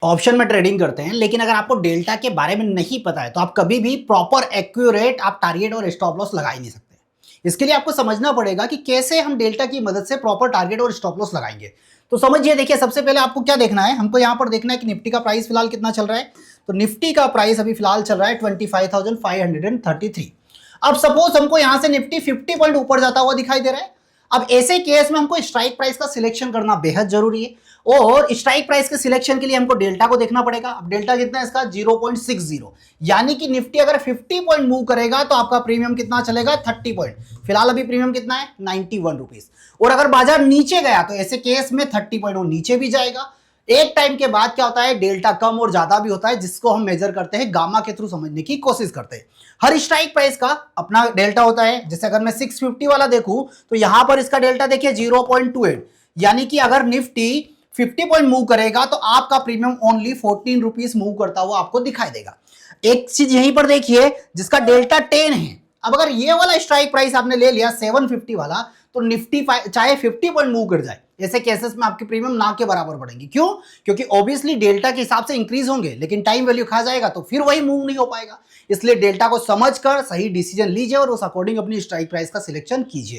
Option में trading करते हैं, लेकिन अगर आपको डेल्टा के बारे में नहीं पता है तो आप कभी भी प्रॉपर एक्यूरेट आप टारगेट और स्टॉप लॉस लगा ही नहीं सकते। इसके लिए आपको समझना पड़ेगा कि कैसे हम डेल्टा की मदद से प्रॉपर टारगेट और स्टॉप लॉस लगाएंगे। तो समझिए, देखिए, सबसे पहले आपको क्या देखना है, हमको यहाँ पर देखना है कि निफ्टी का प्राइस फिलहाल कितना चल रहा है। तो निफ्टी का प्राइस अभी फिलहाल चल रहा है 25,533। अब सपोज हमको यहाँ से निफ्टी 50 पॉइंट ऊपर जाता हुआ दिखाई दे रहा है। अब ऐसे केस में हमको स्ट्राइक प्राइस का सिलेक्शन करना बेहद जरूरी है, और स्ट्राइक प्राइस के सिलेक्शन के लिए हमको डेल्टा को देखना पड़ेगा। अब डेल्टा कितना है इसका 0.60, यानी कि निफ्टी अगर 50 पॉइंट मूव करेगा तो आपका प्रीमियम कितना चलेगा 30 पॉइंट। फिलहाल अभी प्रीमियम कितना है 91 रुपीज। और अगर बाजार नीचे गया तो ऐसे केस में 30 पॉइंट वो नीचे भी जाएगा। एक टाइम के बाद क्या होता है, डेल्टा कम और ज्यादा भी होता है, जिसको हम मेजर करते हैं गामा के थ्रू समझने की कोशिश करते हैं। हर स्ट्राइक प्राइस का अपना डेल्टा होता है। जैसे अगर मैं 650 वाला देखूं तो यहां पर इसका डेल्टा देखिए 0.28, यानी कि अगर निफ्टी 50 पॉइंट मूव करेगा तो आपका प्रीमियम ओनली 14 रुपीज मूव करता हुआ आपको दिखाई देगा। एक चीज यहीं पर देखिए जिसका डेल्टा 10 है। अब अगर ये वाला स्ट्राइक प्राइस आपने ले लिया 750 वाला, तो निफ्टी चाहे 50 पॉइंट मूव कर जाए, ऐसे केसेस में आपकी प्रीमियम ना के बराबर बढ़ेंगे। क्यों? क्योंकि ऑब्वियसली डेल्टा के हिसाब से इंक्रीज होंगे, लेकिन टाइम वैल्यू खा जाएगा तो फिर वही मूव नहीं हो पाएगा। इसलिए डेल्टा को समझकर सही डिसीजन लीजिए और उस अकॉर्डिंग अपनी स्ट्राइक प्राइस का सिलेक्शन कीजिए।